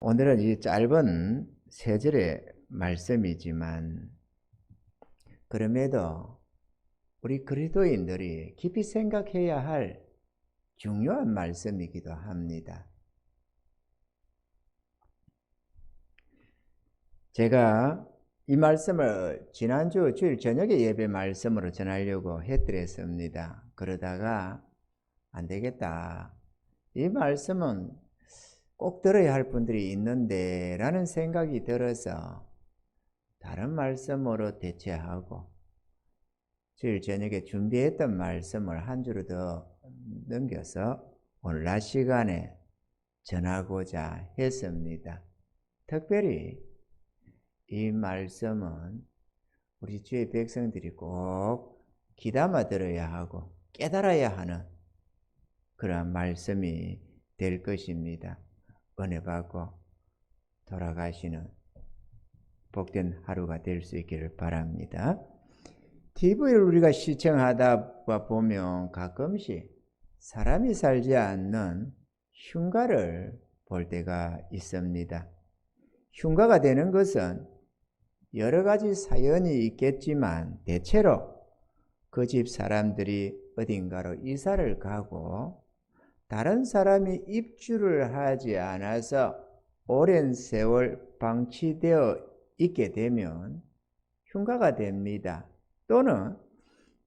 오늘은 이 짧은 세 절의 말씀이지만 그럼에도 우리 그리스도인들이 깊이 생각해야 할 중요한 말씀이기도 합니다. 제가 이 말씀을 지난주 주일 저녁에 예배 말씀으로 전하려고 해드렸습니다. 그러다가 안 되겠다. 이 말씀은 꼭 들어야 할 분들이 있는데 라는 생각이 들어서 다른 말씀으로 대체하고 주일 저녁에 준비했던 말씀을 한 주로 더 넘겨서 오늘 낮 시간에 전하고자 했습니다. 특별히 이 말씀은 우리 주의 백성들이 꼭 귀담아 들어야 하고 깨달아야 하는 그러한 말씀이 될 것입니다. 은혜 받고 돌아가시는 복된 하루가 될 수 있기를 바랍니다. TV를 우리가 시청하다 보면 가끔씩 사람이 살지 않는 흉가를 볼 때가 있습니다. 흉가가 되는 것은 여러 가지 사연이 있겠지만 대체로 그 집 사람들이 어딘가로 이사를 가고 다른 사람이 입주를 하지 않아서 오랜 세월 방치되어 있게 되면 흉가가 됩니다. 또는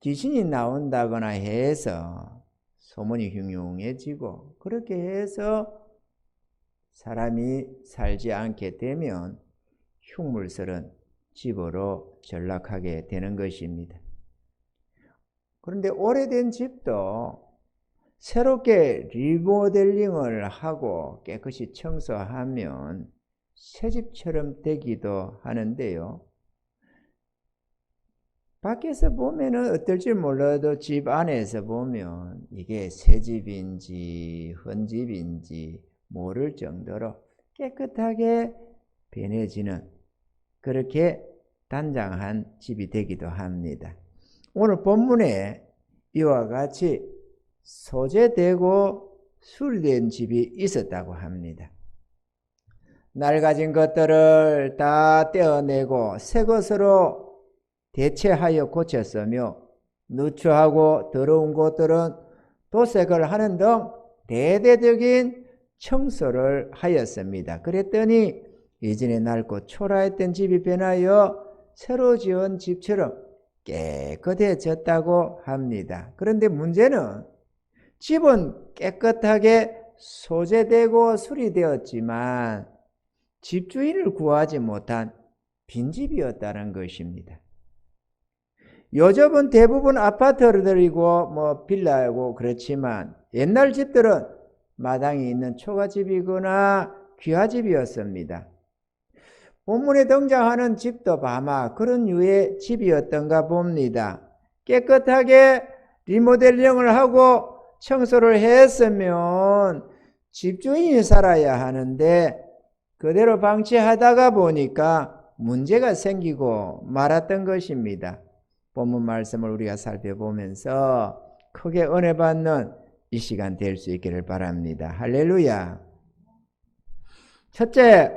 귀신이 나온다거나 해서 소문이 흉흉해지고 그렇게 해서 사람이 살지 않게 되면 흉물스런 집으로 전락하게 되는 것입니다. 그런데 오래된 집도 새롭게 리모델링을 하고 깨끗이 청소하면 새집처럼 되기도 하는데요. 밖에서 보면은 어떨지 몰라도 집 안에서 보면 이게 새집인지 헌집인지 모를 정도로 깨끗하게 변해지는 그렇게 단장한 집이 되기도 합니다. 오늘 본문에 이와 같이 소재되고 수리된 집이 있었다고 합니다. 낡아진 것들을 다 떼어내고 새 것으로 대체하여 고쳤으며 누추하고 더러운 곳들은 도색을 하는 등 대대적인 청소를 하였습니다. 그랬더니 예전에 낡고 초라했던 집이 변하여 새로 지은 집처럼 깨끗해졌다고 합니다. 그런데 문제는 집은 깨끗하게 소재되고 수리되었지만 집주인을 구하지 못한 빈집이었다는 것입니다. 요즘은 대부분 아파트들이고 빌라고 그렇지만 옛날 집들은 마당이 있는 초가집이거나 귀하집이었습니다. 본문에 등장하는 집도 아마 그런 류의 집이었던가 봅니다. 깨끗하게 리모델링을 하고 청소를 했으면 집주인이 살아야 하는데 그대로 방치하다가 보니까 문제가 생기고 말았던 것입니다. 본문 말씀을 우리가 살펴보면서 크게 은혜 받는 이 시간 될 수 있기를 바랍니다. 할렐루야. 첫째,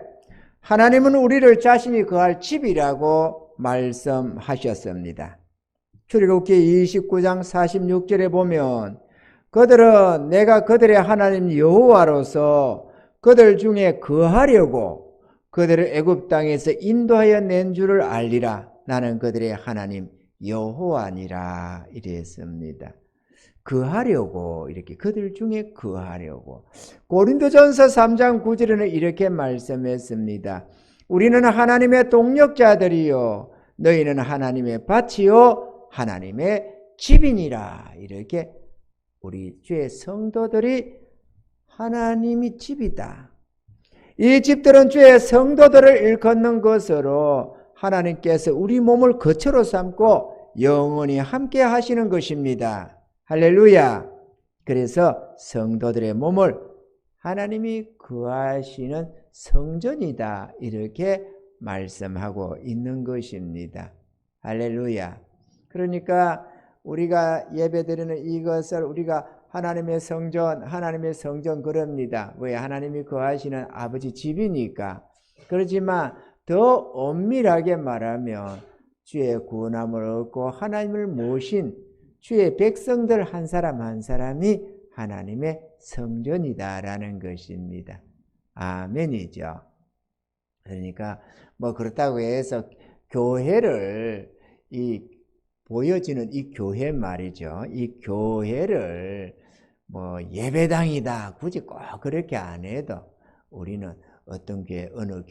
하나님은 우리를 자신이 거할 집이라고 말씀하셨습니다. 출애굽기 29장 46절에 보면 그들은 내가 그들의 하나님 여호와로서 그들 중에 거하려고 그들을 애굽 땅에서 인도하여 낸 줄을 알리라. 나는 그들의 하나님 여호와니라 이랬습니다. 거하려고 이렇게 그들 중에 거하려고. 고린도전서 3장 9절에는 이렇게 말씀했습니다. 우리는 하나님의 동역자들이요 너희는 하나님의 밭이요 하나님의 집이니라. 이렇게 우리 주의 성도들이 하나님이 집이다. 이 집들은 주의 성도들을 일컫는 것으로 하나님께서 우리 몸을 거처로 삼고 영원히 함께 하시는 것입니다. 할렐루야. 그래서 성도들의 몸을 하나님이 거하시는 성전이다 이렇게 말씀하고 있는 것입니다. 할렐루야. 그러니까 우리가 예배드리는 이것을 우리가 하나님의 성전 그럽니다. 왜? 하나님이 거하시는 아버지 집이니까. 그렇지만 더 엄밀하게 말하면 주의 구원함을 얻고 하나님을 모신 주의 백성들 한 사람 한 사람이 하나님의 성전이다라는 것입니다. 아멘이죠. 그러니까 뭐 그렇다고 해서 교회를 보여지는 이 교회 말이죠. 이 교회를 뭐 예배당이다 굳이 꼭 그렇게 안 해도 우리는 어떤 교회, 어느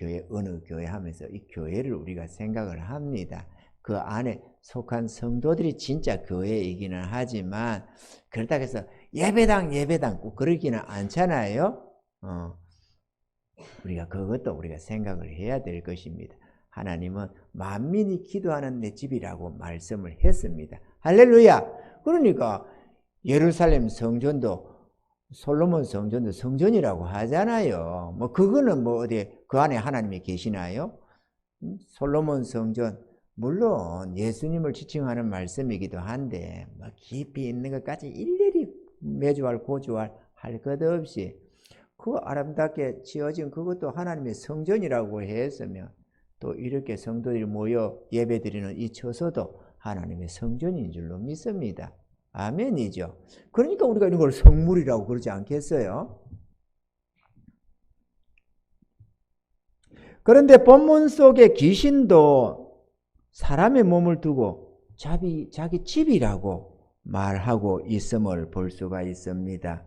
교회 하면서 이 교회를 우리가 생각을 합니다. 그 안에 속한 성도들이 진짜 교회이기는 하지만 그렇다고 해서 예배당 꼭 그러기는 않잖아요. 그것도 우리가 생각을 해야 될 것입니다. 하나님은 만민이 기도하는 내 집이라고 말씀을 했습니다. 할렐루야. 그러니까 예루살렘 성전도 솔로몬 성전도 성전이라고 하잖아요. 뭐 그거는 뭐 어디 그 안에 하나님이 계시나요? 솔로몬 성전 물론 예수님을 지칭하는 말씀이기도 한데 뭐 깊이 있는 것까지 일일이 매주할 고주할 할 것 없이 그 아름답게 지어진 그것도 하나님의 성전이라고 했으면 또 이렇게 성도들이 모여 예배드리는 이 처소도 하나님의 성전인 줄로 믿습니다. 아멘이죠. 그러니까 우리가 이런 걸 성물이라고 그러지 않겠어요? 그런데 본문 속에 귀신도 사람의 몸을 두고 자기 집이라고 말하고 있음을 볼 수가 있습니다.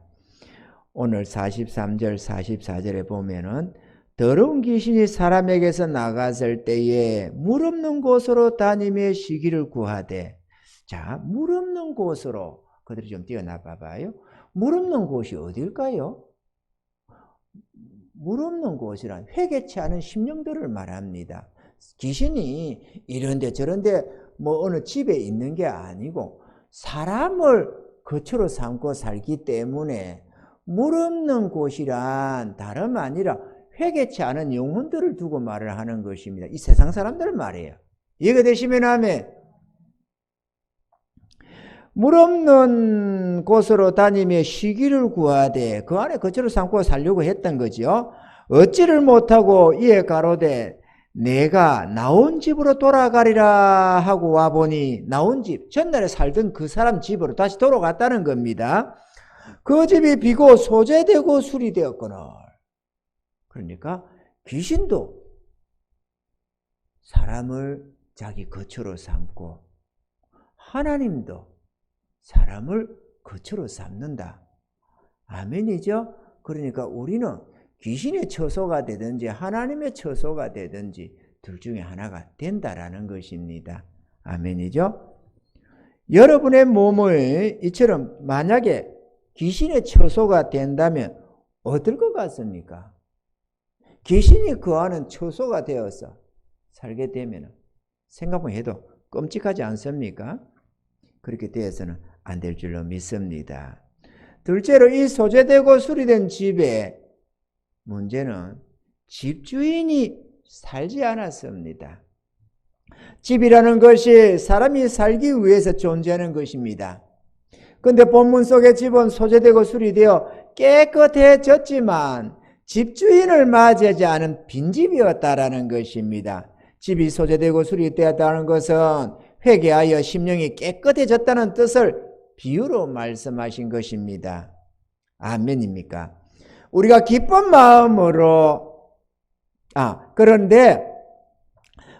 오늘 43절 44절에 보면은 더러운 귀신이 사람에게서 나갔을 때에 물 없는 곳으로 다니며 쉬기를 구하되, 자, 물 없는 곳으로 그들이 좀 뛰어나 봐봐요. 물 없는 곳이 어딜까요? 물 없는 곳이란 회개치 않은 심령들을 말합니다. 귀신이 이런데 저런데 뭐 어느 집에 있는 게 아니고 사람을 거처로 삼고 살기 때문에 물 없는 곳이란 다름 아니라 회개치 않은 영혼들을 두고 말을 하는 것입니다. 이 세상 사람들 말이에요. 이해가 되시면 아멘. 물 없는 곳으로 다니며 쉬기를 구하되 그 안에 거처를 삼고 살려고 했던 거죠. 얻지를 못하고 이에 가로되 내가 나온 집으로 돌아가리라 하고 와보니 나온 집, 전날에 살던 그 사람 집으로 다시 돌아갔다는 겁니다. 그 집이 비고 소재되고 수리되었거늘. 그러니까 귀신도 사람을 자기 거처로 삼고 하나님도 사람을 거처로 삼는다. 아멘이죠? 그러니까 우리는 귀신의 처소가 되든지 하나님의 처소가 되든지 둘 중에 하나가 된다라는 것입니다. 아멘이죠? 여러분의 몸을 이처럼 만약에 귀신의 처소가 된다면 어떨 것 같습니까? 귀신이 거하는 처소가 되어서 살게 되면 생각만 해도 끔찍하지 않습니까? 그렇게 되어서는 안 될 줄로 믿습니다. 둘째로 이 소재되고 수리된 집에 문제는 집주인이 살지 않았습니다. 집이라는 것이 사람이 살기 위해서 존재하는 것입니다. 그런데 본문 속의 집은 소재되고 수리되어 깨끗해졌지만 집주인을 맞이하지 않은 빈집이었다라는 것입니다. 집이 소재되고 수리되었다는 것은 회개하여 심령이 깨끗해졌다는 뜻을 비유로 말씀하신 것입니다. 아멘입니까? 우리가 기쁜 마음으로 그런데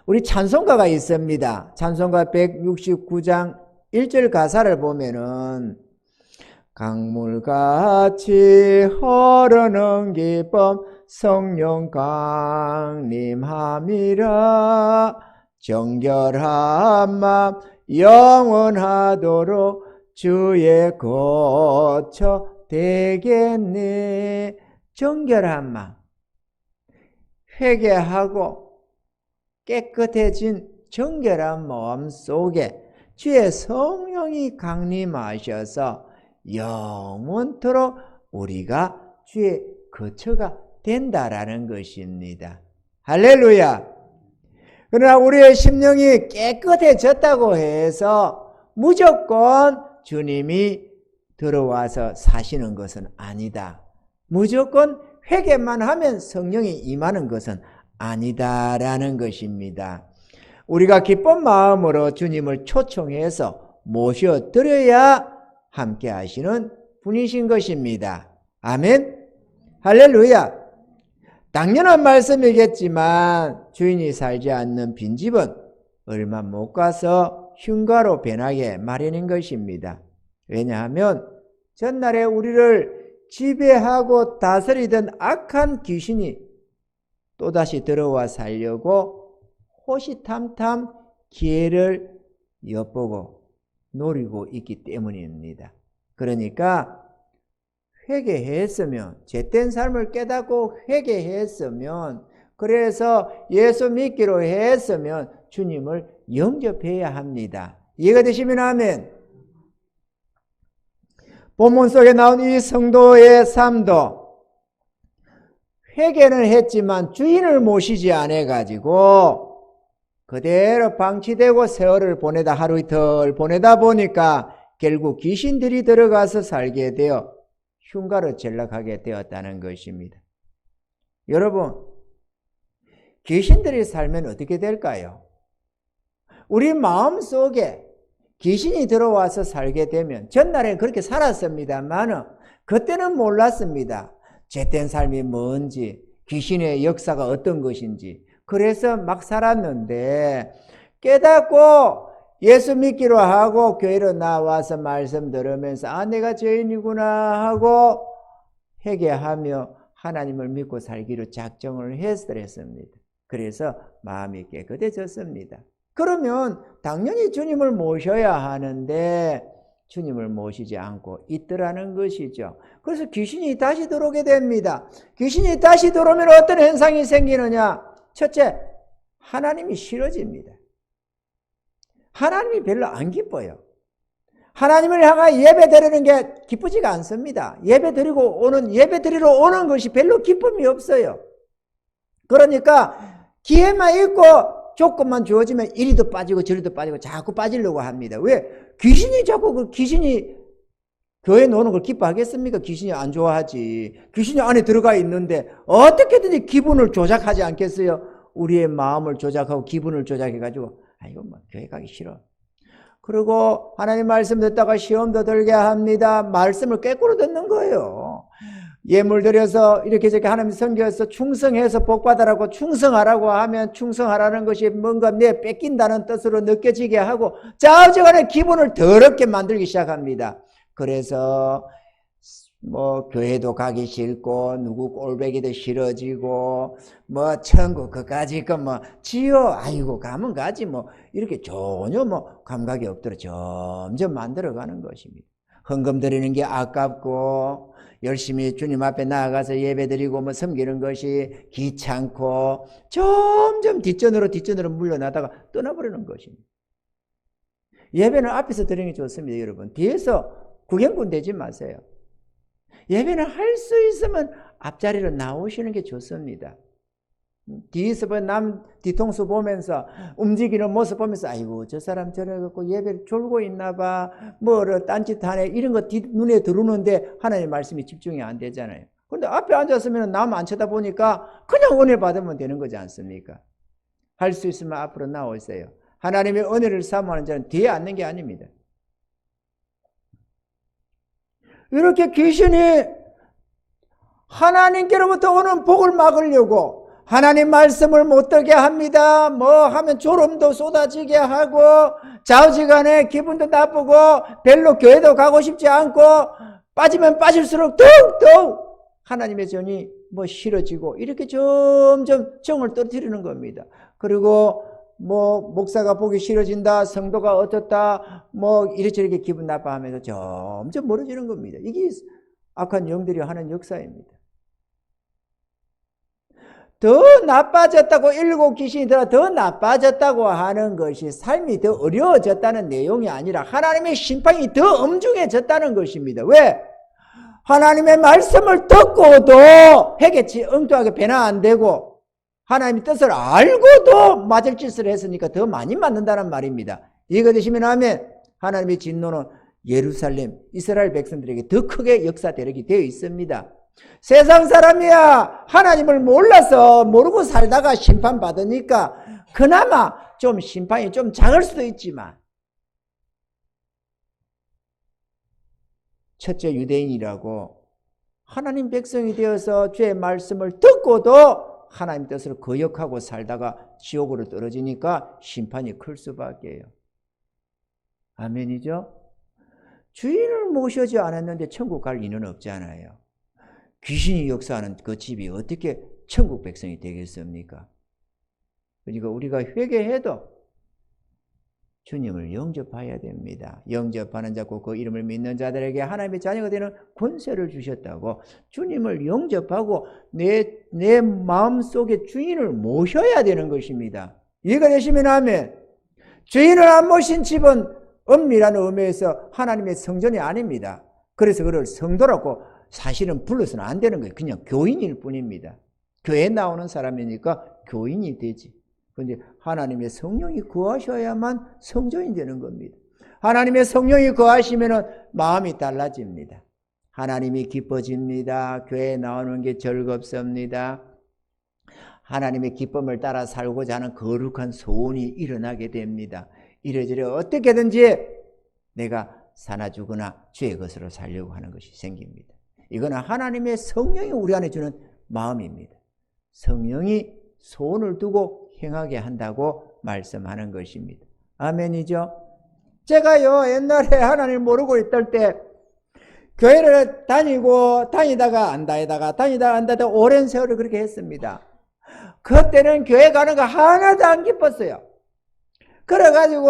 우리 찬송가가 있습니다. 찬송가 169장 1절 가사를 보면은 강물같이 흐르는 기쁨 성령 강림함이라 정결한 마음 영원하도록 주의 거처 되겠네. 정결한 마음, 회개하고 깨끗해진 정결한 마음 속에 주의 성령이 강림하셔서 영원토록 우리가 주의 거처가 된다라는 것입니다. 할렐루야. 그러나 우리의 심령이 깨끗해졌다고 해서 무조건 주님이 들어와서 사시는 것은 아니다. 무조건 회개만 하면 성령이 임하는 것은 아니다라는 것입니다. 우리가 기쁜 마음으로 주님을 초청해서 모셔드려야 함께 하시는 분이신 것입니다. 아멘. 할렐루야. 당연한 말씀이겠지만 주인이 살지 않는 빈집은 얼마 못 가서 흉가로 변하게 마련인 것입니다. 왜냐하면 전날에 우리를 지배하고 다스리던 악한 귀신이 또다시 들어와 살려고 호시탐탐 기회를 엿보고 노리고 있기 때문입니다. 그러니까 회개했으면, 죄된 삶을 깨닫고 회개했으면, 그래서 예수 믿기로 했으면 주님을 영접해야 합니다. 이해가 되시면 아멘. 본문 속에 나온 이 성도의 삶도 회개는 했지만 주인을 모시지 않아가지고 그대로 방치되고 세월을 보내다 하루 이틀 보내다 보니까 결국 귀신들이 들어가서 살게 되어 흉가로 전락하게 되었다는 것입니다. 여러분, 귀신들이 살면 어떻게 될까요? 우리 마음속에 귀신이 들어와서 살게 되면, 전날에 그렇게 살았습니다만 그때는 몰랐습니다. 죄된 삶이 뭔지, 귀신의 역사가 어떤 것인지. 그래서 막 살았는데 깨닫고 예수 믿기로 하고 교회로 나와서 말씀 들으면서 아, 내가 죄인이구나 하고 회개하며 하나님을 믿고 살기로 작정을 했습니다. 그래서 마음이 깨끗해졌습니다. 그러면 당연히 주님을 모셔야 하는데 주님을 모시지 않고 있더라는 것이죠. 그래서 귀신이 다시 들어오게 됩니다. 귀신이 다시 들어오면 어떤 현상이 생기느냐? 첫째, 하나님이 싫어집니다. 하나님이 별로 안 기뻐요. 하나님을 향하여 예배 드리는 게 기쁘지가 않습니다. 예배 드리러 오는 것이 별로 기쁨이 없어요. 그러니까 기회만 있고 조건만 주어지면 이리도 빠지고 저리도 빠지고 자꾸 빠지려고 합니다. 왜? 귀신이 자꾸 귀신이 교회에 노는 걸 기뻐하겠습니까? 귀신이 안 좋아하지. 귀신이 안에 들어가 있는데 어떻게든지 기분을 조작하지 않겠어요? 우리의 마음을 조작하고 기분을 조작해가지고 이거 뭐 교회 가기 싫어. 그리고 하나님 말씀 듣다가 시험도 들게 합니다. 말씀을 꾀꼬로 듣는 거예요. 예물 드려서 이렇게 저렇게 하나님 섬겨서 충성해서 복받으라고 충성하라고 하면 충성하라는 것이 뭔가 내 뺏긴다는 뜻으로 느껴지게 하고 좌우지간에 기분을 더럽게 만들기 시작합니다. 그래서 뭐 교회도 가기 싫고 누구 꼴배기도 싫어지고 뭐 천국 그까지 뭐 지요 아이고 가면 가지 뭐 이렇게 전혀 뭐 감각이 없도록 점점 만들어가는 것입니다. 헌금 드리는 게 아깝고 열심히 주님 앞에 나아가서 예배드리고 뭐 섬기는 것이 귀찮고 점점 뒷전으로 물러나다가 떠나버리는 것입니다. 예배는 앞에서 드리는 게 좋습니다. 여러분 뒤에서 구경꾼 되지 마세요. 예배는 할 수 있으면 앞자리로 나오시는 게 좋습니다. 뒤에서 남 뒤통수 보면서 움직이는 모습 보면서 아이고 저 사람 저래갖고 예배를 졸고 있나 봐 뭐를 딴짓하네 이런 거 눈에 들어오는데 하나님의 말씀이 집중이 안 되잖아요. 그런데 앞에 앉았으면 남 안 쳐다보니까 그냥 은혜 받으면 되는 거지 않습니까? 할 수 있으면 앞으로 나오세요. 하나님의 은혜를 사모하는 자는 뒤에 앉는 게 아닙니다. 이렇게 귀신이 하나님께로부터 오는 복을 막으려고 하나님 말씀을 못 듣게 합니다. 뭐 하면 졸음도 쏟아지게 하고 좌우지간에 기분도 나쁘고 별로 교회도 가고 싶지 않고 빠지면 빠질수록 더욱 하나님의 전이 뭐 싫어지고 이렇게 점점 정을 떨어뜨리는 겁니다. 그리고 뭐 목사가 보기 싫어진다, 성도가 어떻다, 뭐 이렇게 기분 나빠하면서 점점 멀어지는 겁니다. 이게 악한 영들이 하는 역사입니다. 더 나빠졌다고 일곱 귀신이 더 나빠졌다고 하는 것이 삶이 더 어려워졌다는 내용이 아니라 하나님의 심판이 더 엄중해졌다는 것입니다. 왜? 하나님의 말씀을 듣고도 회개치 엉뚱하게 변화 안 되고 하나님의 뜻을 알고도 맞을 짓을 했으니까 더 많이 맞는다는 말입니다. 이해가 되시면 하면 하나님의 진노는 예루살렘, 이스라엘 백성들에게 더 크게 역사대력이 되어 있습니다. 세상 사람이야 하나님을 몰라서 모르고 살다가 심판받으니까 그나마 좀 심판이 좀 작을 수도 있지만, 첫째 유대인이라고 하나님 백성이 되어서 주의 말씀을 듣고도 하나님 뜻을 거역하고 살다가 지옥으로 떨어지니까 심판이 클 수밖에요. 아멘이죠? 주인을 모셔지 않았는데 천국 갈 리는 없잖아요. 귀신이 역사하는 그 집이 어떻게 천국 백성이 되겠습니까? 그러니까 우리가 회개해도 주님을 영접해야 됩니다. 영접하는 자고 그 이름을 믿는 자들에게 하나님의 자녀가 되는 권세를 주셨다고, 주님을 영접하고 내 마음속에 주인을 모셔야 되는 것입니다. 이해가 되시면 아멘. 주인을 안 모신 집은 엄밀한 의미에서 하나님의 성전이 아닙니다. 그래서 그를 성도라고 사실은 불러서는 안 되는 거예요. 그냥 교인일 뿐입니다. 교회에 나오는 사람이니까 교인이 되지. 그런데 하나님의 성령이 거하셔야만 성전이 되는 겁니다. 하나님의 성령이 거하시면 마음이 달라집니다. 하나님이 기뻐집니다. 교회에 나오는 게 즐겁습니다. 하나님의 기쁨을 따라 살고자 하는 거룩한 소원이 일어나게 됩니다. 이래저래 어떻게든지 내가 사나 죽으나 주의 것으로 살려고 하는 것이 생깁니다. 이거는 하나님의 성령이 우리 안에 주는 마음입니다. 성령이 소원을 두고 행하게 한다고 말씀하는 것입니다. 아멘이죠? 제가요 옛날에 하나님을 모르고 있을 때 교회를 다니다가 안 다니다가 오랜 세월을 그렇게 했습니다. 그때는 교회 가는 거 하나도 안 기뻤어요. 그래가지고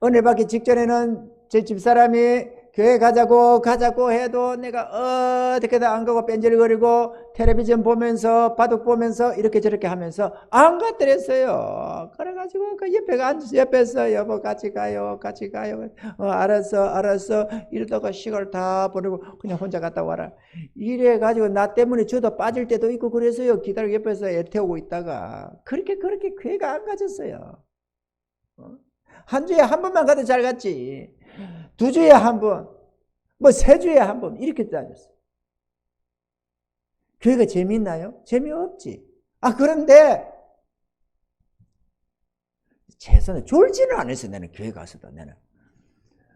은혜 받기 직전에는 제 집사람이 교회 가자고 해도 내가 어떻게든 안 가고 뺀질거리고 텔레비전 보면서 바둑 보면서 이렇게 저렇게 하면서 안 갔더랬어요. 그래가지고 그 옆에서 여보 같이 가요. 알았어 이러다가 시간을 다 보내고 그냥 혼자 갔다 와라. 이래가지고 나 때문에 저도 빠질 때도 있고 그래서요. 기다리고 옆에서 애 태우고 있다가 그렇게 교회가 안 가졌어요. 한 주에 한 번만 가도 잘 갔지. 2주에 한 번, 3주에 한 번 이렇게 다녔어요. 교회가 재미있나요? 재미없지. 그런데 최선을 졸지는 않았어요. 나는 교회 가서도.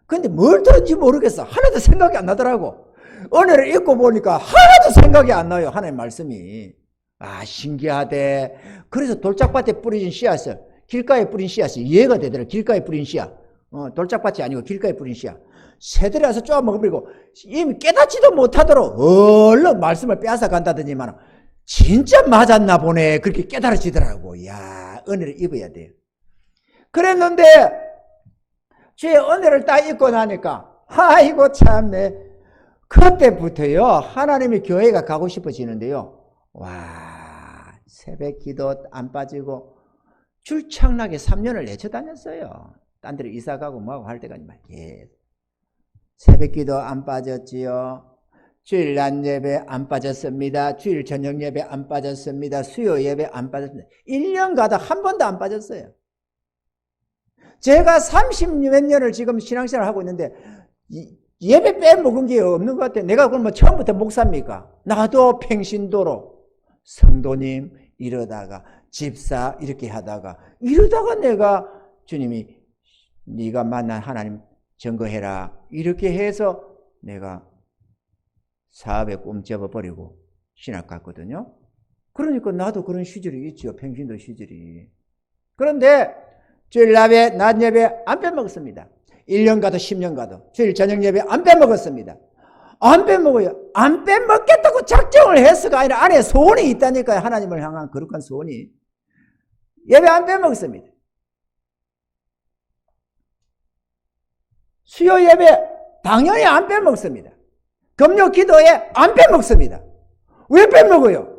근데 뭘 들었는지 모르겠어. 하나도 생각이 안 나더라고. 은혜를 읽고 보니까 하나도 생각이 안 나요. 하나님 말씀이. 신기하대. 그래서 돌짝밭에 뿌려진 씨앗을, 길가에 뿌린 씨앗이 이해가 되더라고요. 길가에 뿌린 씨앗. 돌짝밭이 아니고 길가에 뿌린 씨앗. 새들이 와서 쪼아 먹어버리고 이미 깨닫지도 못하도록 얼른 말씀을 빼앗아 간다더니만 진짜 맞았나 보네. 그렇게 깨달아지더라고. 야, 은혜를 입어야 돼요. 그랬는데 주의 은혜를 딱 입고 나니까 아이고 참네. 그때부터요 하나님의 교회가 가고 싶어지는데요. 와, 새벽 기도 안 빠지고 줄창나게 3년을 내쳐다녔어요. 딴 데로 이사가고 뭐하고 할 때까지 새벽 기도 안 빠졌지요. 주일 낮 예배 안 빠졌습니다. 주일 저녁 예배 안 빠졌습니다. 수요 예배 안 빠졌습니다. 1년 가다 한 번도 안 빠졌어요. 제가 30몇 년을 지금 신앙생활을 하고 있는데 예배 빼먹은 게 없는 것 같아요. 내가 그러면 처음부터 목사입니까? 나도 평신도로 성도님 이러다가 집사 이렇게 하다가 이러다가 내가 주님이 네가 만난 하나님 증거해라 이렇게 해서 내가 사업에 꿈 접어버리고 신학 갔거든요. 그러니까 나도 그런 시절이 있죠. 평신도 시절이. 그런데 주일 낮 예배 안 빼먹었습니다. 1년 가도 10년 가도 주일 저녁 예배 안 빼먹었습니다. 안 빼먹어요. 안 빼먹겠다고 작정을 했어가 아니라 안에 소원이 있다니까요. 하나님을 향한 거룩한 소원이. 예배 안 빼먹었습니다. 수요 예배 당연히 안 빼먹습니다. 금요 기도에 안 빼먹습니다. 왜 빼먹어요?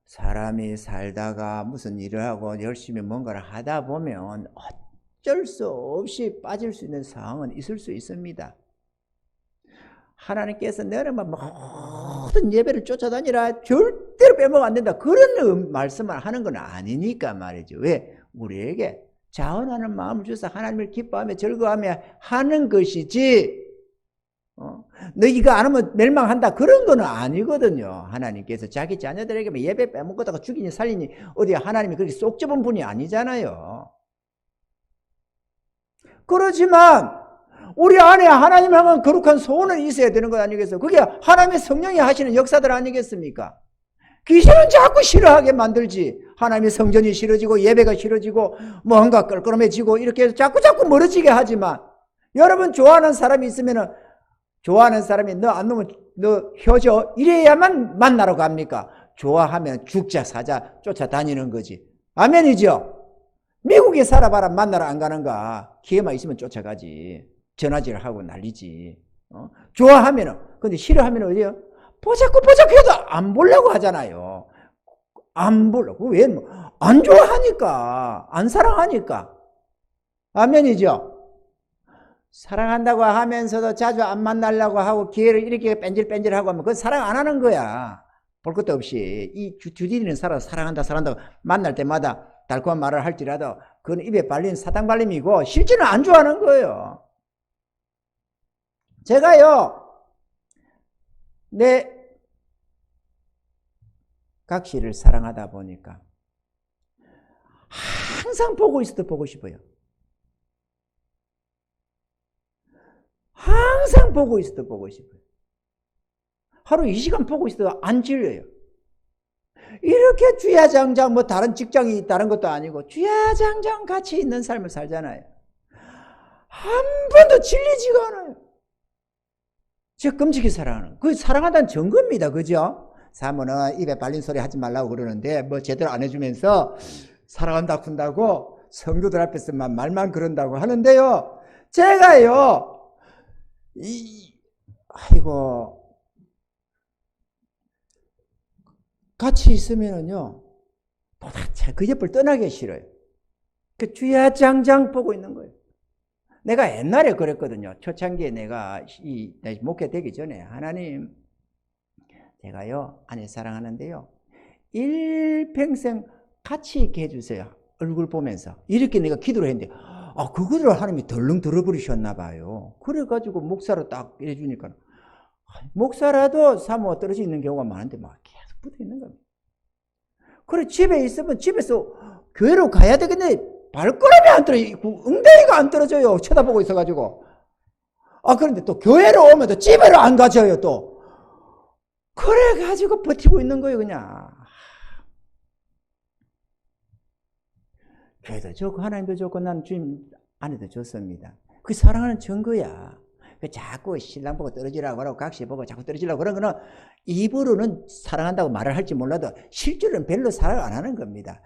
사람이 살다가 무슨 일을 하고 열심히 뭔가를 하다 보면 어쩔 수 없이 빠질 수 있는 상황은 있을 수 있습니다. 하나님께서 너는 모든 예배를 쫓아다니라 절대로 빼먹으면 안 된다 그런 말씀을 하는 건 아니니까 말이죠. 왜? 우리에게 자원하는 마음을 주셔서 하나님을 기뻐하며 즐거워하며 하는 것이지, 너 이거 안 하면 멸망한다 그런 거는 아니거든요. 하나님께서 자기 자녀들에게 예배 빼먹다가 죽이니 살리니 어디 하나님이 그렇게 쏙 접은 분이 아니잖아요. 그렇지만 우리 안에 하나님 향한 거룩한 소원은 있어야 되는 것 아니겠어요? 그게 하나님의 성령이 하시는 역사들 아니겠습니까? 귀신은 자꾸 싫어하게 만들지. 하나님의 성전이 싫어지고 예배가 싫어지고 뭔가 껄끄러매지고 이렇게 해서 자꾸 멀어지게 하지만, 여러분 좋아하는 사람이 있으면은 좋아하는 사람이 너 안 놓으면 너 헤어져 이래야만 만나러 갑니까? 좋아하면 죽자 사자 쫓아다니는 거지. 아멘이죠? 미국에 살아봐라 만나러 안 가는가? 기회만 있으면 쫓아가지. 전화질 하고 난리지. 좋아하면은, 근데 싫어하면 어디요? 보자꾸 해도 안 보려고 하잖아요. 안 보려고. 왜? 안 좋아하니까. 안 사랑하니까. 아멘이죠? 사랑한다고 하면서도 자주 안 만나려고 하고 기회를 이렇게 뺀질뺀질하고 하면 그건 사랑 안 하는 거야. 볼 것도 없이. 이 주디는 사랑한다고 만날 때마다 달콤한 말을 할지라도 그건 입에 발린 사탕 발림이고 실제는 안 좋아하는 거예요. 제가요, 내 각시를 사랑하다 보니까 항상 보고 있어도 보고 싶어요. 항상 보고 있어도 보고 싶어요. 하루 2시간 보고 있어도 안 질려요. 이렇게 주야장장 뭐 다른 직장이 다른 것도 아니고 주야장장 같이 있는 삶을 살잖아요. 한 번도 질리지가 않아요. 제가 끔찍히 사랑하는, 그 사랑한다는 증거입니다. 그죠? 사모는 입에 발린 소리 하지 말라고 그러는데 뭐 제대로 안 해주면서 사랑한다 군다고 성도들 앞에서만 말만 그런다고 하는데요. 제가요, 아이고, 같이 있으면은요, 도대체 그 옆을 떠나기 싫어요. 그 주야장장 보고 있는 거예요. 내가 옛날에 그랬거든요. 초창기에 내가 목회 되기 전에, 하나님, 제가요, 아내 사랑하는데요, 일평생 같이 있게 해주세요. 얼굴 보면서. 이렇게 내가 기도를 했는데, 그거를 하나님이 덜렁 들어버리셨나 봐요. 그래가지고 목사로 딱 해주니까, 목사라도 사모가 떨어져 있는 경우가 많은데, 막 계속 붙어 있는 겁니다. 그래, 집에 있으면 집에서 교회로 가야 되겠네. 발걸음이 안 떨어져요. 엉덩이가 안 떨어져요. 쳐다보고 있어가지고. 그런데 또 교회로 오면 또 집에로 안 가져요, 또. 그래가지고 버티고 있는 거예요, 그냥. 교회도 좋고, 하나님도 좋고, 난 주님 아내도 좋습니다. 그 사랑하는 증거야. 자꾸 신랑 보고 떨어지라고 하고, 각시 보고 자꾸 떨어지라고 그런 거는 입으로는 사랑한다고 말을 할지 몰라도 실제로는 별로 사랑 안 하는 겁니다.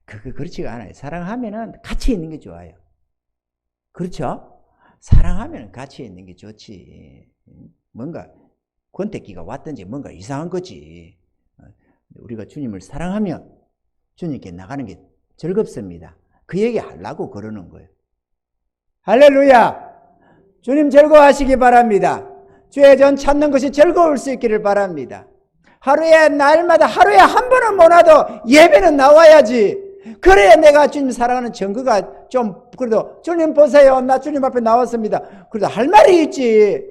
그렇지가 않아요. 사랑하면은 같이 있는 게 좋아요. 그렇죠? 사랑하면 같이 있는 게 좋지. 뭔가 권태기가 왔든지 뭔가 이상한 거지. 우리가 주님을 사랑하면 주님께 나가는 게 즐겁습니다. 그 얘기 하려고 그러는 거예요. 할렐루야! 주님 즐거워하시기 바랍니다. 주의 전 찾는 것이 즐거울 수 있기를 바랍니다. 날마다 하루에 한 번은 못 와도 예배는 나와야지. 그래야 내가 주님 사랑하는 증거가 좀, 그래도 주님 보세요. 나 주님 앞에 나왔습니다. 그래도 할 말이 있지.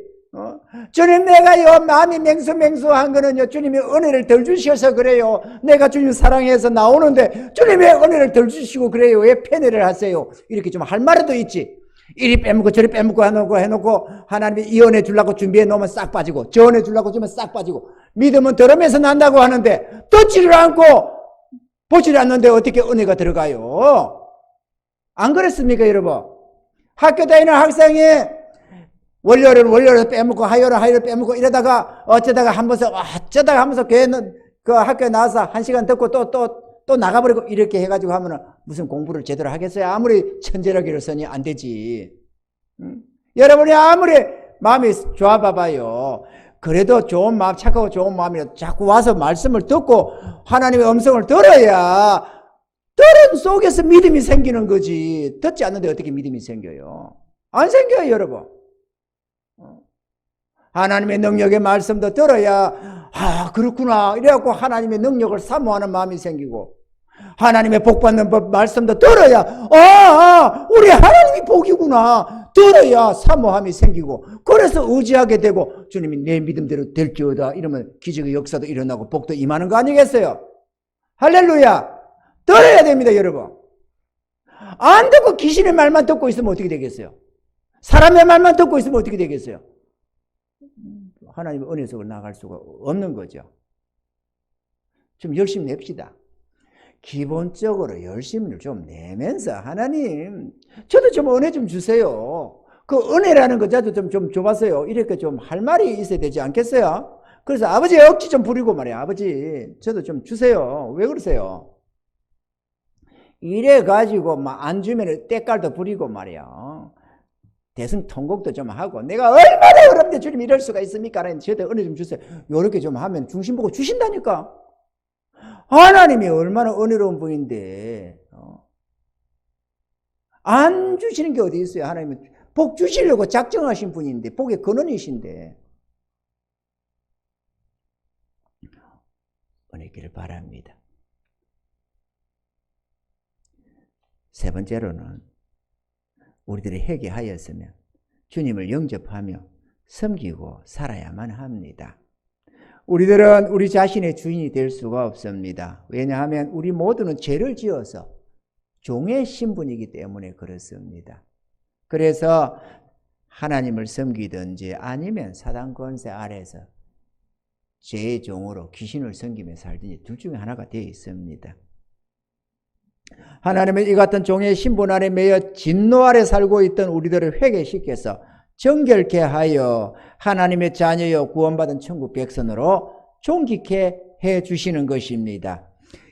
주님, 내가요, 마음이 맹수한 거는요, 주님이 은혜를 덜 주셔서 그래요. 내가 주님 사랑해서 나오는데, 주님이 은혜를 덜 주시고 그래요. 왜 패배를 하세요? 이렇게 좀 할 말도 있지. 이리 빼먹고 저리 빼먹고 해놓고 하나님이 이 은혜 주려고 준비해 놓으면 싹 빠지고, 저 은혜 주려고 주면 싹 빠지고, 믿음은 들으면서 난다고 하는데 듣지를 않고 보지를 않는데 어떻게 은혜가 들어가요? 안 그랬습니까, 여러분? 학교 다니는 학생이 월요일을 빼먹고 화요일을 빼먹고 이러다가 어쩌다가 하면서 걔는 그 학교에 나와서 1시간 듣고 또 나가버리고 이렇게 해가지고 하면은 무슨 공부를 제대로 하겠어요? 아무리 천재라기를 써니 안 되지. 여러분이 아무리 마음이 좋아 봐봐요. 그래도 좋은 마음, 착하고 좋은 마음이라도 자꾸 와서 말씀을 듣고 하나님의 음성을 들어야 들은 속에서 믿음이 생기는 거지. 듣지 않는데 어떻게 믿음이 생겨요? 안 생겨요, 여러분. 하나님의 능력의 말씀도 들어야 그렇구나 이래갖고 하나님의 능력을 사모하는 마음이 생기고, 하나님의 복받는 법 말씀도 들어야 우리 하나님이 복이구나 들어야 사모함이 생기고 그래서 의지하게 되고 주님이 내 믿음대로 될지어다 이러면 기적의 역사도 일어나고 복도 임하는 거 아니겠어요? 할렐루야. 들어야 됩니다 여러분. 안 듣고 귀신의 말만 듣고 있으면 어떻게 되겠어요? 사람의 말만 듣고 있으면 어떻게 되겠어요? 하나님의 은혜 속으로 나갈 수가 없는 거죠. 좀 열심히 냅시다. 기본적으로 열심을 좀 내면서 하나님 저도 좀 은혜 좀 주세요. 그 은혜라는 거 저도 좀 줘봤어요. 이렇게 좀 할 말이 있어야 되지 않겠어요? 그래서 아버지 억지 좀 부리고 말이야. 아버지 저도 좀 주세요. 왜 그러세요? 이래 가지고 막 안 주면 때깔도 부리고 말이야. 대승통곡도 좀 하고 내가 얼마나 어렵게 주님 이럴 수가 있습니까? 저도 은혜 좀 주세요. 요렇게 좀 하면 중심 보고 주신다니까. 하나님이 얼마나 은혜로운 분인데 안 주시는 게 어디 있어요? 하나님은 복 주시려고 작정하신 분인데 복의 근원이신데 은혜기를 바랍니다. 세 번째로는 우리들이 회개하였으면 주님을 영접하며 섬기고 살아야만 합니다. 우리들은 우리 자신의 주인이 될 수가 없습니다. 왜냐하면 우리 모두는 죄를 지어서 종의 신분이기 때문에 그렇습니다. 그래서 하나님을 섬기든지 아니면 사단 권세 아래서 죄의 종으로 귀신을 섬기며 살든지 둘 중에 하나가 되어 있습니다. 하나님은 이 같은 종의 신분 아래 매여 진노 아래 살고 있던 우리들을 회개시켜서 정결케 하여 하나님의 자녀여 구원받은 천국 백성으로 존귀케 해주시는 것입니다.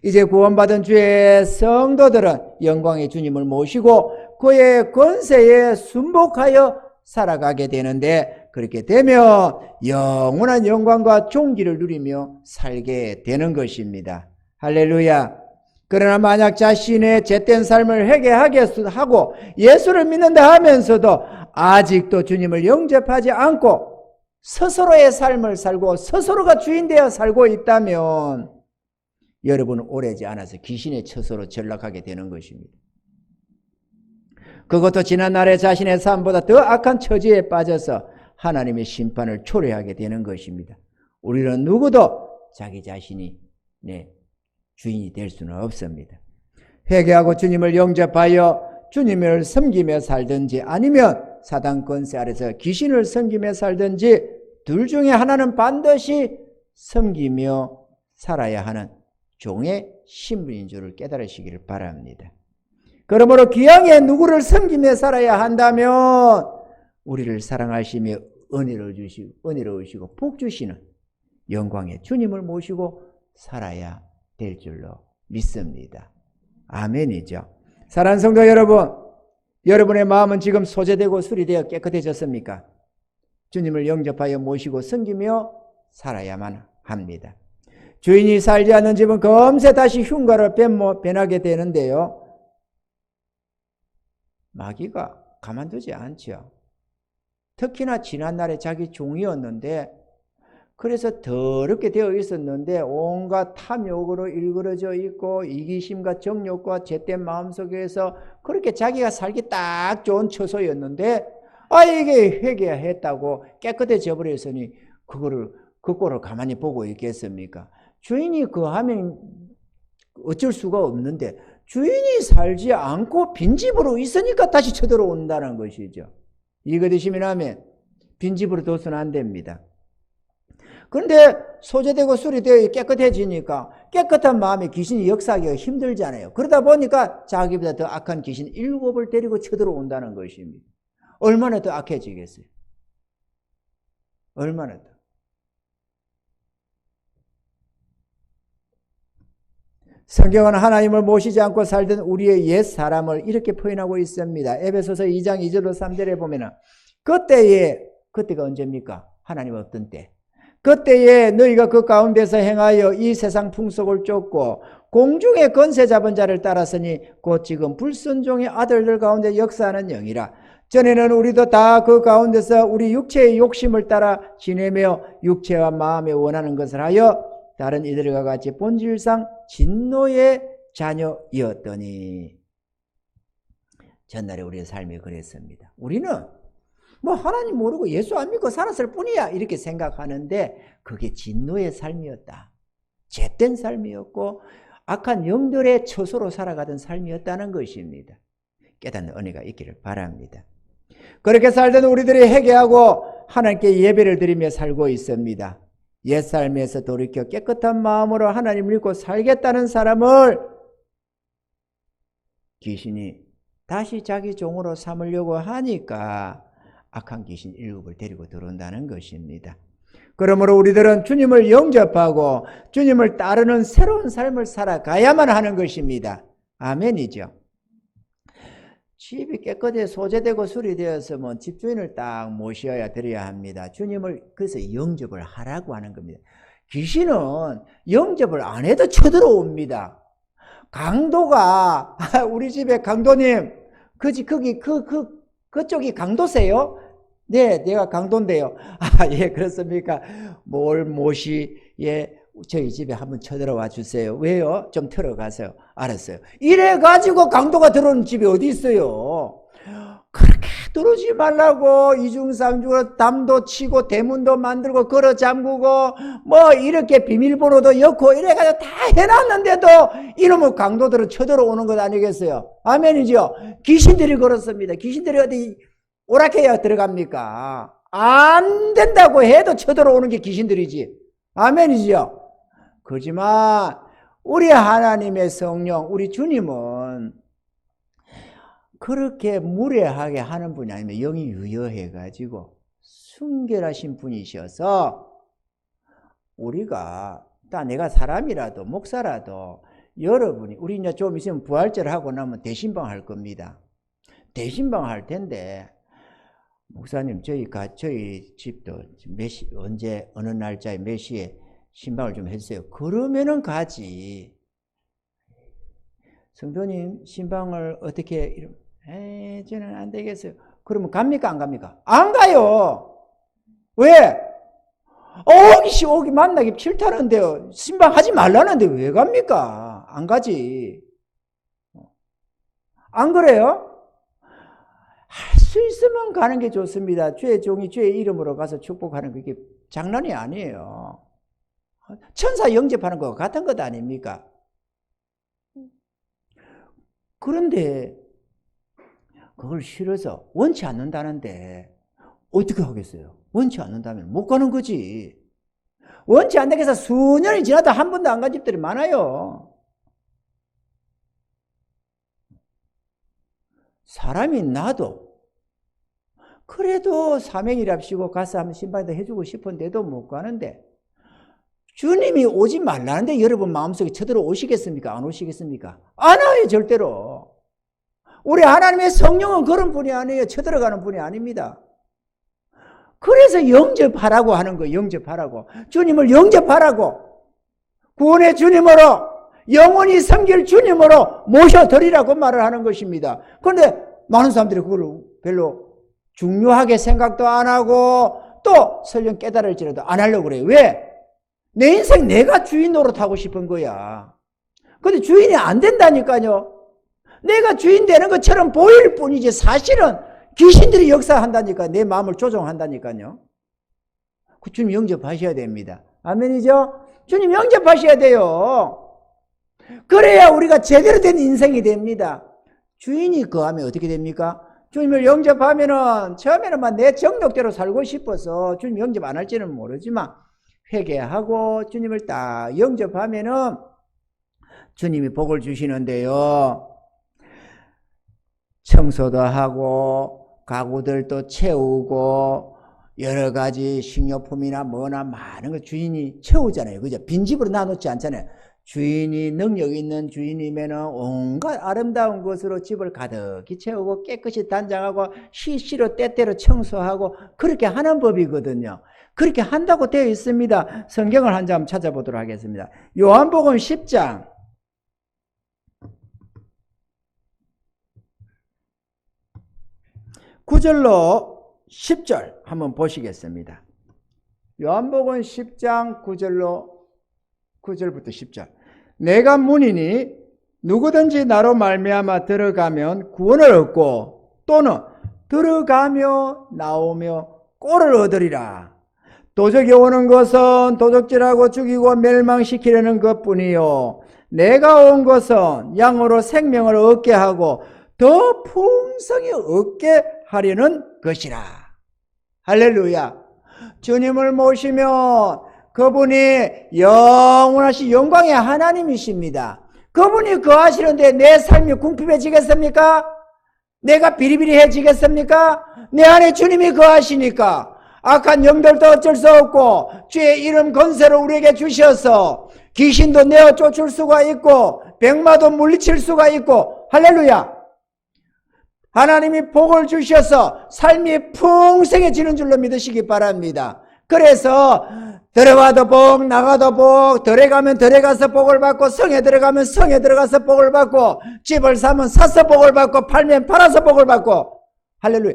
이제 구원받은 주의 성도들은 영광의 주님을 모시고 그의 권세에 순복하여 살아가게 되는데 그렇게 되면 영원한 영광과 존귀를 누리며 살게 되는 것입니다. 할렐루야. 그러나 만약 자신의 죄된 삶을 회개하게 하고 예수를 믿는다 하면서도 아직도 주님을 영접하지 않고 스스로의 삶을 살고 스스로가 주인 되어 살고 있다면 여러분은 오래지 않아서 귀신의 처소로 전락하게 되는 것입니다. 그것도 지난날의 자신의 삶보다 더 악한 처지에 빠져서 하나님의 심판을 초래하게 되는 것입니다. 우리는 누구도 자기 자신이 주인이 될 수는 없습니다. 회개하고 주님을 영접하여 주님을 섬기며 살든지 아니면 사단 권세 아래서 귀신을 섬기며 살든지 둘 중에 하나는 반드시 섬기며 살아야 하는 종의 신분인 줄을 깨달으시기를 바랍니다. 그러므로 기왕에 누구를 섬기며 살아야 한다면 우리를 사랑하시며 은혜로우시고 복 주시는 영광의 주님을 모시고 살아야 될 줄로 믿습니다. 아멘이죠. 사랑하는 성도 여러분, 여러분의 마음은 지금 소재되고 수리되어 깨끗해졌습니까? 주님을 영접하여 모시고 섬기며 살아야만 합니다. 주인이 살지 않는 집은 금세 다시 흉가로 변하게 되는데요. 마귀가 가만두지 않죠. 특히나 지난날에 자기 종이었는데 그래서 더럽게 되어 있었는데 온갖 탐욕으로 일그러져 있고 이기심과 정욕과 죄된 마음속에서 그렇게 자기가 살기 딱 좋은 처소였는데 이게 회개했다고 깨끗해져 버렸으니 그 꼴을 가만히 보고 있겠습니까? 주인이 하면 어쩔 수가 없는데 주인이 살지 않고 빈집으로 있으니까 다시 쳐들어온다는 것이죠. 이거 되시면 하면 빈집으로 둬서는 안 됩니다. 그런데 소재되고 수리되어 깨끗해지니까 깨끗한 마음에 귀신이 역사하기가 힘들잖아요. 그러다 보니까 자기보다 더 악한 귀신 7을 데리고 쳐들어온다는 것입니다. 얼마나 더 악해지겠어요? 얼마나 더. 성경은 하나님을 모시지 않고 살던 우리의 옛 사람을 이렇게 표현하고 있습니다. 에베소서 2장 2절로 3절에 보면은 그때가 언제입니까? 하나님 없던 때. 그때에 너희가 그 가운데서 행하여 이 세상 풍속을 쫓고 공중의 권세 잡은 자를 따랐으니 곧 지금 불순종의 아들들 가운데 역사하는 영이라. 전에는 우리도 다 그 가운데서 우리 육체의 욕심을 따라 지내며 육체와 마음에 원하는 것을 하여 다른 이들과 같이 본질상 진노의 자녀이었더니. 전날에 우리의 삶이 그랬습니다. 우리는 뭐 하나님 모르고 예수 안 믿고 살았을 뿐이야 이렇게 생각하는데 그게 진노의 삶이었다. 죄된 삶이었고 악한 영들의 처소로 살아가던 삶이었다는 것입니다. 깨닫는 은혜가 있기를 바랍니다. 그렇게 살던 우리들이 회개하고 하나님께 예배를 드리며 살고 있습니다. 옛삶에서 돌이켜 깨끗한 마음으로 하나님을 믿고 살겠다는 사람을 귀신이 다시 자기 종으로 삼으려고 하니까 악한 귀신 7을 데리고 들어온다는 것입니다. 그러므로 우리들은 주님을 영접하고 주님을 따르는 새로운 삶을 살아가야만 하는 것입니다. 아멘이죠. 집이 깨끗하게 소재되고 수리되었으면 집주인을 딱 모셔야 드려야 합니다. 주님을 그래서 영접을 하라고 하는 겁니다. 귀신은 영접을 안 해도 쳐들어옵니다. 강도가 우리 집에 강도님 그쪽이 강도세요? 네, 내가 강도인데요. 아, 예, 그렇습니까? 예, 저희 집에 한번 쳐들어와 주세요. 왜요? 좀 들어가세요. 알았어요. 이래가지고 강도가 들어오는 집이 어디 있어요? 그렇게 들어오지 말라고 이중삼중으로 담도 치고 대문도 만들고 걸어 잠그고 뭐 이렇게 비밀번호도 넣고 이래가지고 다 해놨는데도 이놈의 강도들은 쳐들어오는 것 아니겠어요? 아멘이죠? 귀신들이 그렇습니다. 귀신들이 어디 오락해야 들어갑니까? 안 된다고 해도 쳐들어오는 게 귀신들이지. 아멘이죠? 그렇지만 우리 하나님의 성령, 우리 주님은 그렇게 무례하게 하는 분이 아니면 영이 유여해가지고 순결하신 분이셔서 우리가 내가 사람이라도 목사라도 여러분이 우리 이제 좀 있으면 부활절 하고 나면 대신방 할 겁니다. 대신방 할 텐데 목사님 저희 집도 언제 어느 날짜에 몇 시에 신방을 좀 해주세요. 그러면은 가지. 성도님 신방을 어떻게 저는 안 되겠어요. 그러면 갑니까 안 갑니까? 안 가요. 왜? 오기 만나기 싫다는데요. 신방 하지 말라는데 왜 갑니까? 안 가지. 안 그래요? 할 수 있으면 가는 게 좋습니다. 주의 종이 주의 이름으로 가서 축복하는 그게 장난이 아니에요. 천사 영접하는 거 같은 것 아닙니까? 그런데 그걸 싫어서 원치 않는다는데 어떻게 하겠어요? 원치 않는다면 못 가는 거지. 원치 않다고 해서 수년이 지나도 한 번도 안 간 집들이 많아요. 사람이 나도 그래도 사명이랍시고 가서 한번 신방도 해주고 싶은데도 못 가는데 주님이 오지 말라는데 여러분 마음속에 쳐들어오시겠습니까? 안 오시겠습니까? 안 와요 절대로. 우리 하나님의 성령은 그런 분이 아니에요. 쳐들어가는 분이 아닙니다. 그래서 영접하라고 하는 거예요. 영접하라고. 주님을 영접하라고. 구원의 주님으로 영원히 섬길 주님으로 모셔드리라고 말을 하는 것입니다. 그런데 많은 사람들이 그걸 별로 중요하게 생각도 안 하고 또 설령 깨달을지라도 안 하려고 그래요. 왜? 내 인생 내가 주인 노릇하고 싶은 거야. 근데 주인이 안 된다니까요. 내가 주인 되는 것처럼 보일 뿐이지 사실은 귀신들이 역사한다니까. 내 마음을 조종한다니까요. 그 주님 영접하셔야 됩니다. 아멘이죠? 주님 영접하셔야 돼요. 그래야 우리가 제대로 된 인생이 됩니다. 주인이 거하면 어떻게 됩니까? 주님을 영접하면은 처음에는 막 내 정욕대로 살고 싶어서 주님 영접 안 할지는 모르지만 회개하고 주님을 딱 영접하면은 주님이 복을 주시는데요. 청소도 하고 가구들도 채우고 여러 가지 식료품이나 뭐나 많은 거 주인이 채우잖아요. 그죠? 빈집으로 놔놓지 않잖아요. 주인이 능력 있는 주인이면은 온갖 아름다운 것으로 집을 가득히 채우고 깨끗이 단장하고 시시로 때때로 청소하고 그렇게 하는 법이거든요. 그렇게 한다고 되어 있습니다. 성경을 한 장 찾아보도록 하겠습니다. 요한복음 10장 9절로 10절 한번 보시겠습니다. 요한복음 10장 9절부터 10절. 내가 문이니 누구든지 나로 말미암아 들어가면 구원을 얻고 또는 들어가며 나오며 꼴을 얻으리라. 도적이 오는 것은 도적질하고 죽이고 멸망시키려는 것뿐이요 내가 온 것은 양으로 생명을 얻게 하고 더 풍성히 얻게 하려는 것이라. 할렐루야. 주님을 모시면 그분이 영원하신 영광의 하나님이십니다. 그분이 거하시는데 내 삶이 궁핍해지겠습니까? 내가 비리비리해지겠습니까? 내 안에 주님이 거하시니까 악한 영들도 어쩔 수 없고 주의 이름 권세를 우리에게 주셔서 귀신도 내어 쫓을 수가 있고 병마도 물리칠 수가 있고 할렐루야. 하나님이 복을 주셔서 삶이 풍성해지는 줄로 믿으시기 바랍니다. 그래서 들어와도 복, 나가도 복, 들에 가면 들에 가서 복을 받고 성에 들어가면 성에 들어가서 복을 받고 집을 사면 사서 복을 받고 팔면 팔아서 복을 받고 할렐루야.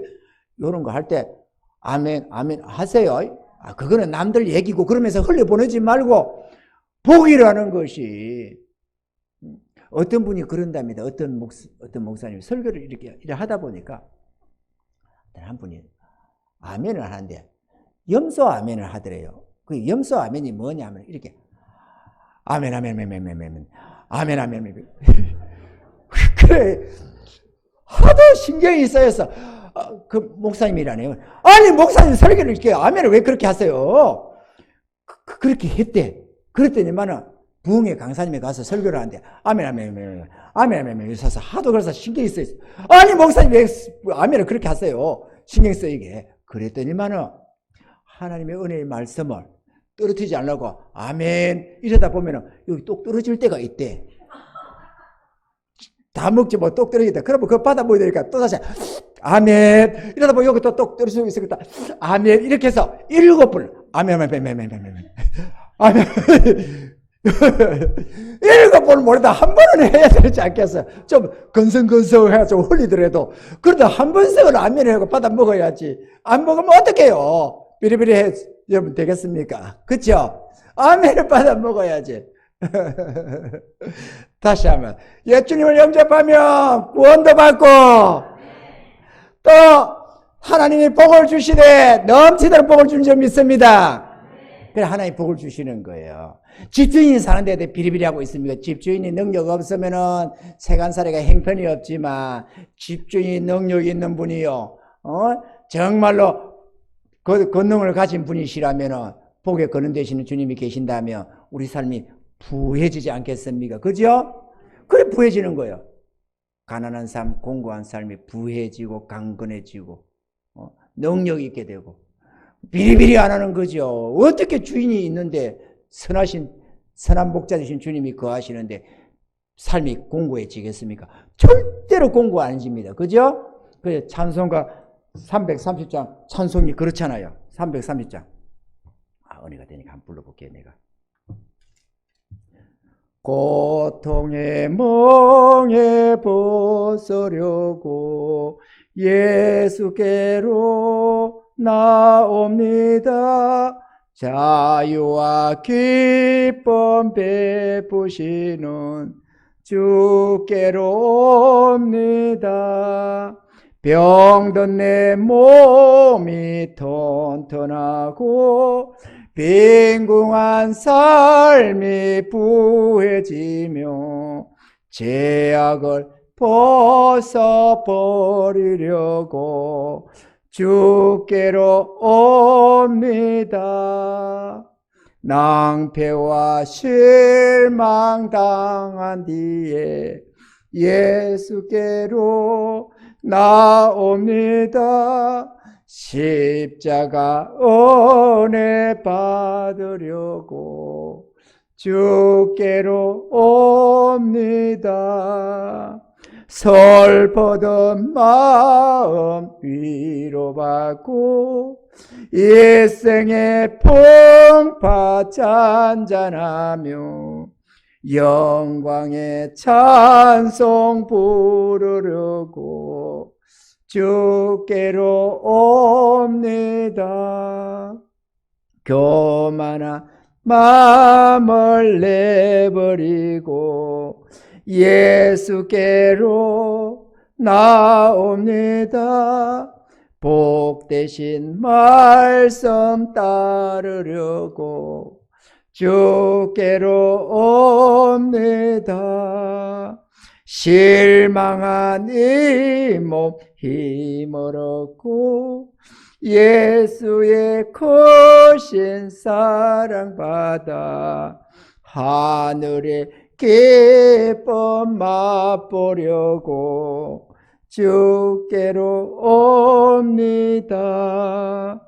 이런 거 할 때 아멘 아멘 하세요. 그거는 남들 얘기고 그러면서 흘려보내지 말고 복이라는 것이 어떤 분이 그런답니다. 어떤 목사님이 설교를 이렇게 하다 보니까 한 분이 아멘을 하는데 염소 아멘을 하더래요. 그 염소 아멘이 뭐냐면 이렇게 아멘 아멘 아멘 아멘 아멘 아멘 아멘 그래 하도 신경이 쓰여서 그 목사님이라네요. 아니 목사님 설교를 이렇게 아멘을 왜 그렇게 하세요? 그렇게 했대. 그랬더니만은 부흥회 강사님이 가서 설교를 하는데 아멘 아멘 아멘 아멘 아멘 아멘 있어서 하도 그래서 신경이 쓰였어. 아니 목사님 왜 아멘을 그렇게 하세요? 신경 쓰이게. 그랬더니만은 하나님의 은혜의 말씀을 떨어뜨리지 않으려고 아멘 이러다 보면은 여기 똑 떨어질 때가 있대. 다 먹지 뭐 똑 떨어지다. 그러면 그거 받아 먹어야 되니까 또 다시 아멘 이러다 보면 여기 또 똑 떨어지고 있으니까 아멘 이렇게 해서 7번 아멘 아멘 아멘 아멘 아멘 아멘 7번은 모르다 한 번은 해야 되지 않겠어요? 좀 건성건성해야 좀 흘리더라도 그러다 한 번씩은 아멘을 하고 받아 먹어야지. 안 먹으면 어떡해요? 비리비리 해면 되겠습니까? 그쵸? 아멘을 받아 먹어야지. 다시 하면 예수님을 영접하면 구원도 받고 또 하나님이 복을 주시되 넘치도록 복을 주는 줄 믿습니다. 그래 하나님이 복을 주시는 거예요. 집주인이 사는 데에 비리비리하고 있습니까? 집주인이 능력 없으면은 세간살이가 행편이 없지만 집주인이 능력 있는 분이요 정말로 권능을 가진 분이시라면은 복에 거는되시는 주님이 계신다면 우리 삶이 부해지지 않겠습니까? 그죠? 그래 부해지는 거예요. 가난한 삶, 공고한 삶이 부해지고 강건해지고 능력 있게 되고 비리비리 안 하는 거죠. 어떻게 주인이 있는데 선한 목자 되신 주님이 거하시는데 삶이 공고해지겠습니까? 절대로 공고 아니십니다. 그죠? 그래서 찬송가 330장 찬송이 그렇잖아요. 330장. 은혜가 되니까 한번 불러볼게요. 내가. 고통의 멍에 벗으려고 예수께로 나옵니다. 자유와 기쁨 베푸시는 주께로 옵니다. 병든 내 몸이 튼튼하고 빈궁한 삶이 부해지며 죄악을 벗어버리려고 주께로 옵니다. 낭패와 실망 당한 뒤에 예수께로 나옵니다. 십자가 은혜 받으려고 주께로 옵니다. 슬퍼던 마음 위로받고 일생의 풍파 잔잔하며 영광의 찬송 부르려고 주께로 옵니다. 교만한 마음을 내버리고 예수께로 나옵니다. 복되신 말씀 따르려고 주께로 옵니다. 실망한 이 몸 힘을 얻고 예수의 크신 사랑 받아 하늘의 기쁨 맛보려고 주께로 옵니다.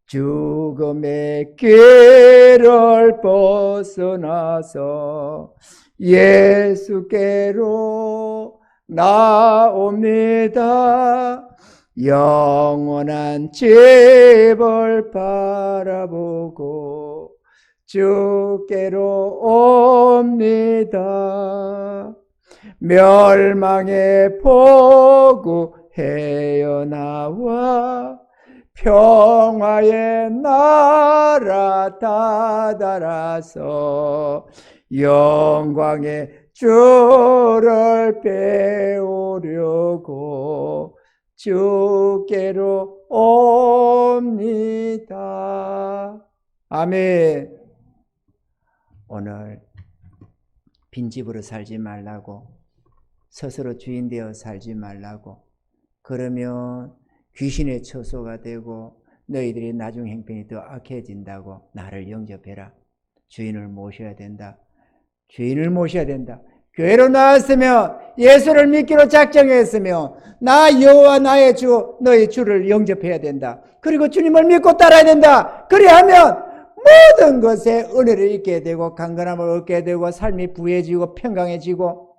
죽음의 길을 벗어나서 예수께로 나옵니다. 영원한 집을 바라보고 주께로 옵니다. 멸망의 포구 헤어나와 평화의 나라 다다라서 영광의 주를 배우려고 주께로 옵니다. 아멘. 오늘 빈집으로 살지 말라고, 스스로 주인 되어 살지 말라고, 그러면 귀신의 처소가 되고 너희들의 나중 형편이 더 악해진다고 나를 영접해라. 주인을 모셔야 된다. 주인을 모셔야 된다. 교회로 나왔으며 예수를 믿기로 작정했으며 나 여호와 나의 주 너희 주를 영접해야 된다. 그리고 주님을 믿고 따라야 된다. 그리하면 모든 것에 은혜를 잊게 되고 강건함을 얻게 되고 삶이 부해지고 평강해지고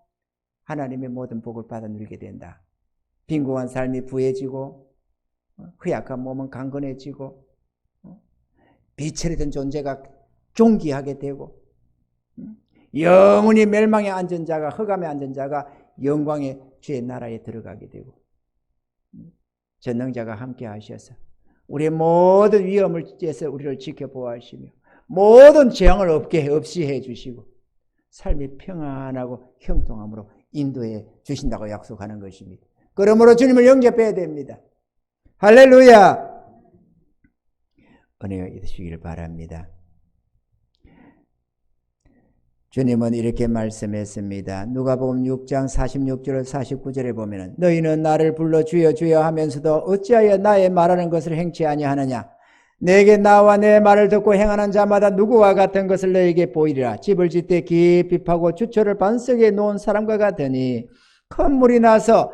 하나님의 모든 복을 받아 누리게 된다. 빈곤한 삶이 부해지고 허약한 몸은 강건해지고 비철이 된 존재가 존귀하게 되고 영원히 멸망에 앉은 자가, 흑암에 앉은 자가 영광의 주의 나라에 들어가게 되고 전능자가 함께 하셔서 우리의 모든 위험을 째서 우리를 지켜보아하시며 모든 재앙을 없이 해주시고 삶이 평안하고 형통함으로 인도해 주신다고 약속하는 것입니다. 그러므로 주님을 영접해야 됩니다. 할렐루야! 은혜가 있으시길 바랍니다. 주님은 이렇게 말씀했습니다. 누가복음 6장 46절 49절에 보면 너희는 나를 불러 주여 주여 하면서도 어찌하여 나의 말하는 것을 행치 아니하느냐. 내게 나와 내 말을 듣고 행하는 자마다 누구와 같은 것을 너에게 보이리라. 집을 짓되 깊이 파고 주초를 반석에 놓은 사람과 같으니 큰 물이 나서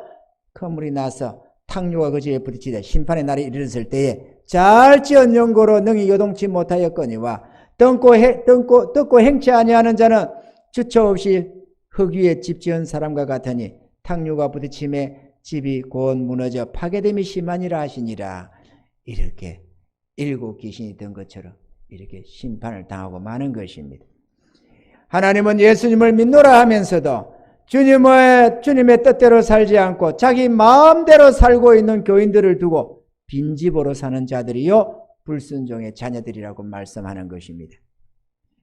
탕류가 그 집에 부딪히되 심판의 날이 이르렀을 때에 잘 지은 연고로 능히 요동치 못하였거니와 듣고 행치 아니하는 자는 주처 없이 흙 위에 집 지은 사람과 같으니 탕류가 부딪힘에 집이 곧 무너져 파괴됨이 심하니라 하시니라. 이렇게 일곱 귀신이 든 것처럼 이렇게 심판을 당하고 마는 것입니다. 하나님은 예수님을 믿노라 하면서도 주님의 뜻대로 살지 않고 자기 마음대로 살고 있는 교인들을 두고 빈집으로 사는 자들이요 불순종의 자녀들이라고 말씀하는 것입니다.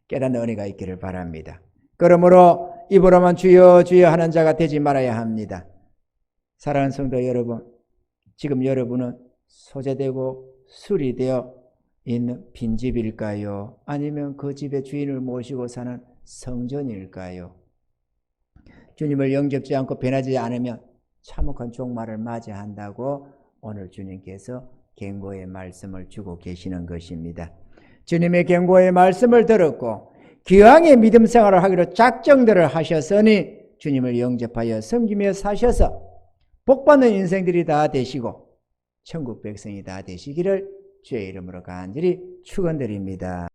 깨닫는 은혜가 있기를 바랍니다. 그러므로 입으로만 주여 주여 하는 자가 되지 말아야 합니다. 사랑하는 성도 여러분, 지금 여러분은 소재되고 수리되어 있는 빈집일까요? 아니면 그 집의 주인을 모시고 사는 성전일까요? 주님을 영접지 않고 변하지 않으면 참혹한 종말을 맞이한다고 오늘 주님께서 경고의 말씀을 주고 계시는 것입니다. 주님의 경고의 말씀을 들었고 기왕의 믿음 생활을 하기로 작정들을 하셨으니 주님을 영접하여 섬기며 사셔서 복받는 인생들이 다 되시고 천국 백성이 다 되시기를 주의 이름으로 간절히 축원드립니다.